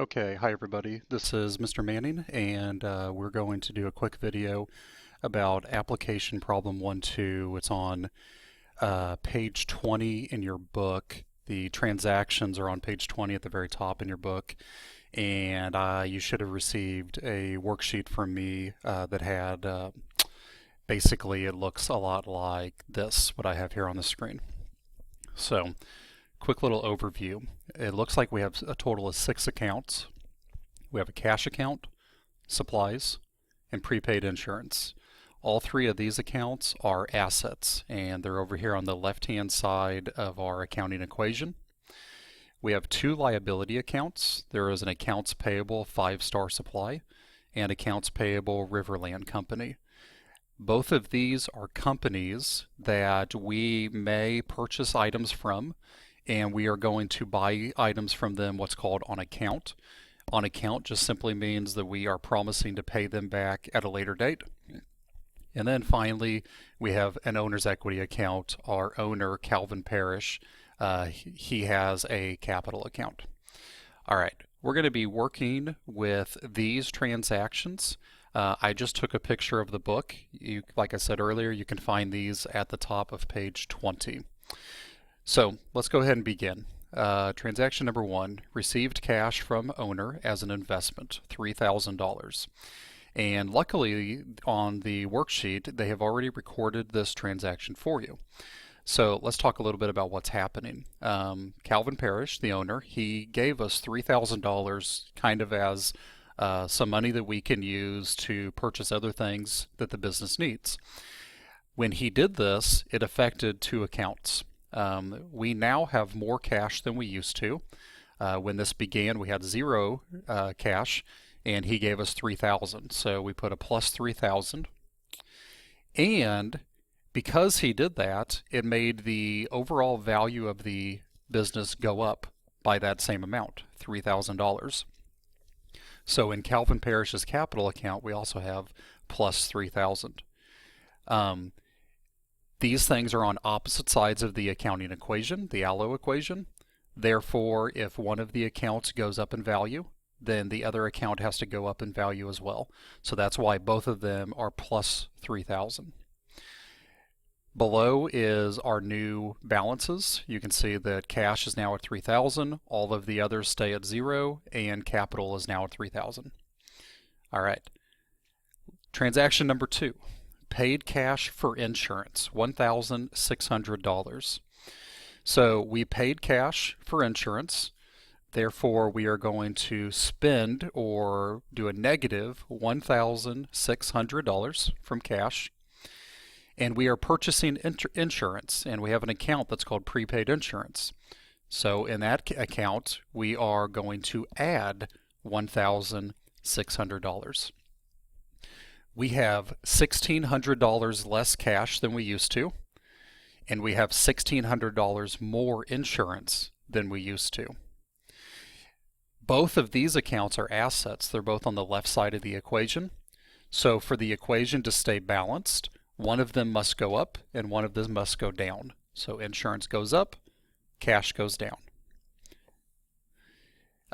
Okay, hi everybody. This is Mr. Manning, and we're going to do a quick video about application problem 1-2. It's on page 20 in your book. The transactions are on page 20 at the very top in your book, and you should have received a worksheet from me that had basically it looks a lot like this, what I have here on the screen. So, quick little overview. It looks like we have a total of 6 accounts. We have a cash account, supplies, and prepaid insurance. All 3 of these accounts are assets, and they're over here on the left-hand side of our accounting equation. We have 2 liability accounts. There is an accounts payable 5-Star Supply and accounts payable Riverland Company. Both of these are companies that we may purchase items from, and we are going to buy items from them what's called on account. On account just simply means that we are promising to pay them back at a later date. And then finally, we have an owner's equity account. Our owner, Calvin Parrish, he has a capital account. All right, we're going to be working with these transactions. I just took a picture of the book. Like I said earlier, you can find these at the top of page 20. So let's go ahead and begin. Transaction number 1, received cash from owner as an investment, $3,000. And luckily on the worksheet, they have already recorded this transaction for you. So let's talk a little bit about what's happening. Calvin Parrish, the owner, he gave us $3,000 kind of as some money that we can use to purchase other things that the business needs. When he did this, it affected 2 accounts. We now have more cash than we used to. When this began, we had 0 cash, and he gave us $3,000. So we put a plus $3,000. And because he did that, it made the overall value of the business go up by that same amount, $3,000. So in Calvin Parrish's capital account, we also have plus $3,000. These things are on opposite sides of the accounting equation, the ALLO equation. Therefore, if one of the accounts goes up in value, then the other account has to go up in value as well. So that's why both of them are plus 3,000. Below is our new balances. You can see that cash is now at 3,000, all of the others stay at 0, and capital is now at 3,000. All right. Transaction number 2. Paid cash for insurance, $1,600. So we paid cash for insurance. Therefore, we are going to spend or do a negative $1,600 from cash. And we are purchasing insurance, and we have an account that's called prepaid insurance. So in that account, we are going to add $1,600. We have $1,600 less cash than we used to, and we have $1,600 more insurance than we used to. Both of these accounts are assets. They're both on the left side of the equation. So for the equation to stay balanced, one of them must go up and one of them must go down. So insurance goes up, cash goes down.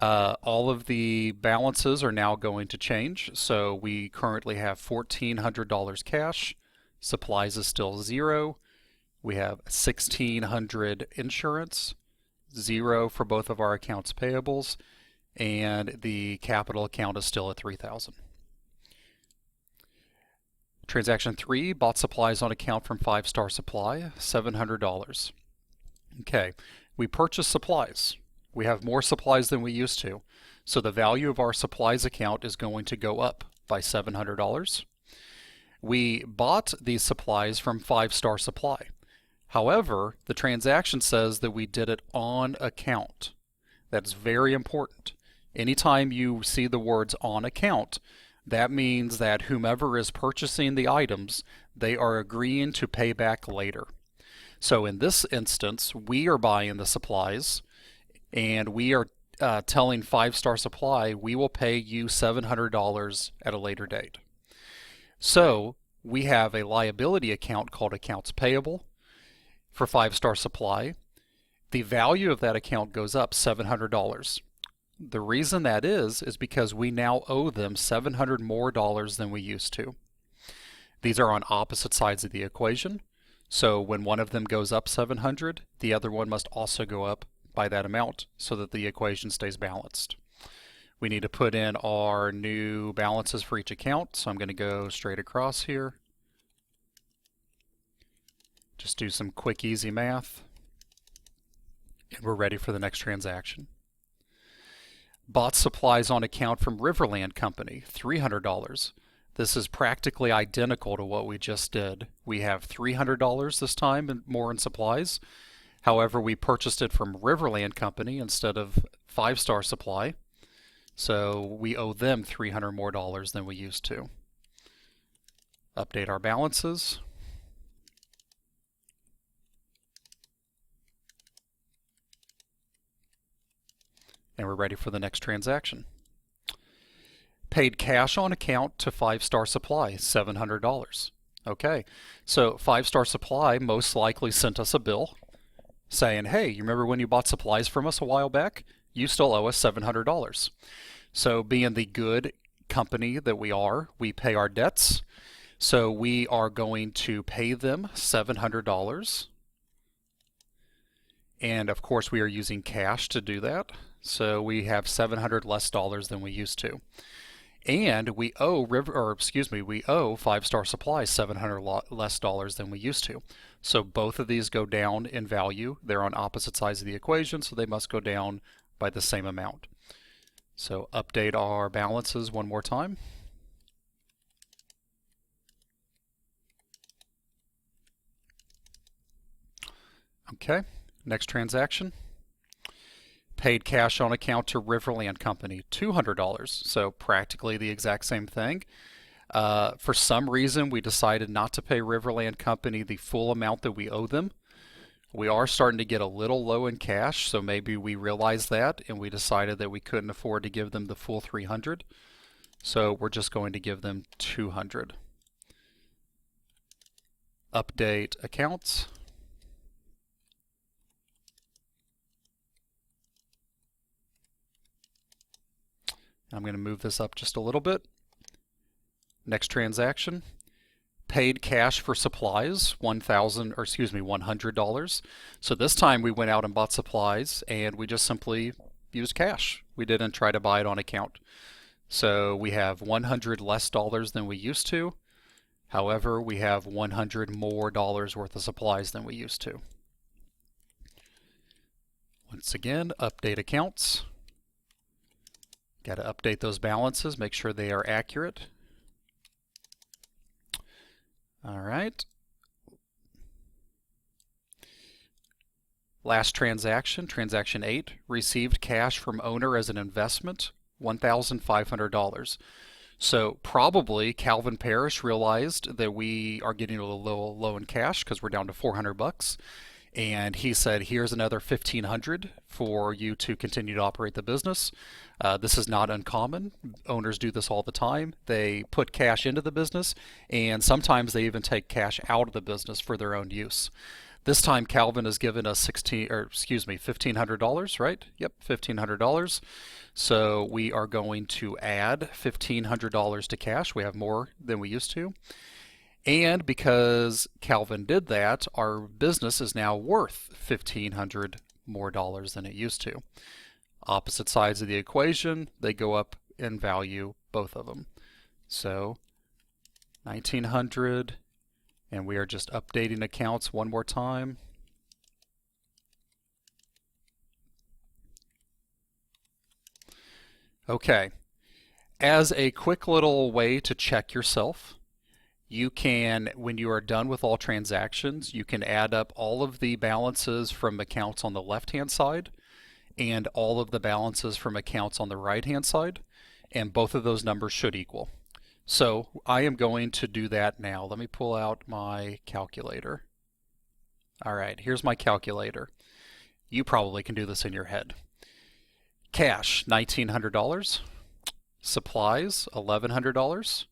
All of the balances are now going to change. So we currently have $1,400 cash. Supplies is still 0. We have $1,600 insurance, 0 for both of our accounts payables, and the capital account is still at 3,000. Transaction 3, bought supplies on account from 5-Star Supply, $700. Okay, we purchased supplies. We have more supplies than we used to. So the value of our supplies account is going to go up by $700. We bought these supplies from 5-Star Supply. However, the transaction says that we did it on account. That's very important. Anytime you see the words on account, that means that whomever is purchasing the items, they are agreeing to pay back later. So in this instance, we are buying the supplies, and we are telling 5-Star Supply, we will pay you $700 at a later date. So we have a liability account called accounts payable for 5-Star Supply. The value of that account goes up $700. The reason that is because we now owe them $700 more than we used to. These are on opposite sides of the equation. So when one of them goes up 700, the other one must also go up by that amount so that the equation stays balanced. We need to put in our new balances for each account. So I'm going to go straight across here. Just do some quick, easy math. And we're ready for the next transaction. Bought supplies on account from Riverland Company, $300. This is practically identical to what we just did. We have $300 this time and more in supplies. However, we purchased it from Riverland Company instead of Five Star Supply. So we owe them $300 more than we used to. Update our balances. And we're ready for the next transaction. Paid cash on account to Five Star Supply, $700. Okay, so Five Star Supply most likely sent us a bill saying, hey, you remember when you bought supplies from us a while back? You still owe us $700. So being the good company that we are, we pay our debts. So we are going to pay them $700. And of course we are using cash to do that. So we have $700 less than we used to. And we owe we owe Five Star Supply $700 less than we used to. So both of these go down in value. They're on opposite sides of the equation, so they must go down by the same amount. So update our balances one more time. Okay, next transaction. Paid cash on account to Riverland Company, $200. So practically the exact same thing. For some reason, we decided not to pay Riverland Company the full amount that we owe them. We are starting to get a little low in cash, so maybe we realized that and we decided that we couldn't afford to give them the full $300. So we're just going to give them $200. Update accounts. I'm going to move this up just a little bit. Next transaction. Paid cash for supplies, $100. So this time we went out and bought supplies and we just simply used cash. We didn't try to buy it on account. So we have $100 less than we used to. However, we have $100 more worth of supplies than we used to. Once again, update accounts. Got to update those balances, make sure they are accurate. All right. Last transaction, transaction 8, received cash from owner as an investment, $1,500. So probably Calvin Parrish realized that we are getting a little low in cash because we're down to $400. And he said, here's another $1,500 for you to continue to operate the business. This is not uncommon. Owners do this all the time. They put cash into the business, and sometimes they even take cash out of the business for their own use. This time Calvin has given us $1,500, right? Yep, $1,500. So we are going to add $1,500 to cash. We have more than we used to. And because Calvin did that, our business is now worth $1,500 more than it used to. Opposite sides of the equation, they go up in value, both of them. So 1,900, and we are just updating accounts one more time. Okay, as a quick little way to check yourself, you can, when you are done with all transactions, you can add up all of the balances from accounts on the left-hand side and all of the balances from accounts on the right-hand side, and both of those numbers should equal. So I am going to do that now. Let me pull out my calculator. All right, here's my calculator. You probably can do this in your head. Cash, $1,900. Supplies, $1,100.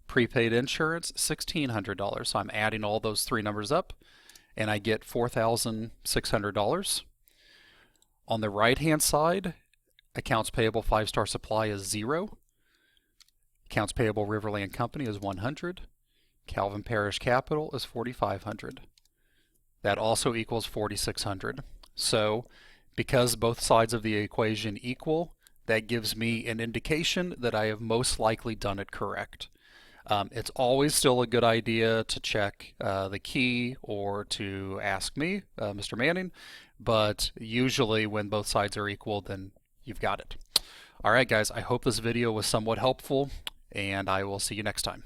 Prepaid insurance, $1,600. So I'm adding all those three numbers up, and I get $4,600. On the right-hand side, Accounts payable 5-Star Supply is 0. Accounts payable Riverland Company is 100. Calvin Parish Capital is 4,500. That also equals 4,600. So because both sides of the equation equal, that gives me an indication that I have most likely done it correct. It's always still a good idea to check the key or to ask me, Mr. Manning, but usually when both sides are equal, then you've got it. All right, guys, I hope this video was somewhat helpful, and I will see you next time.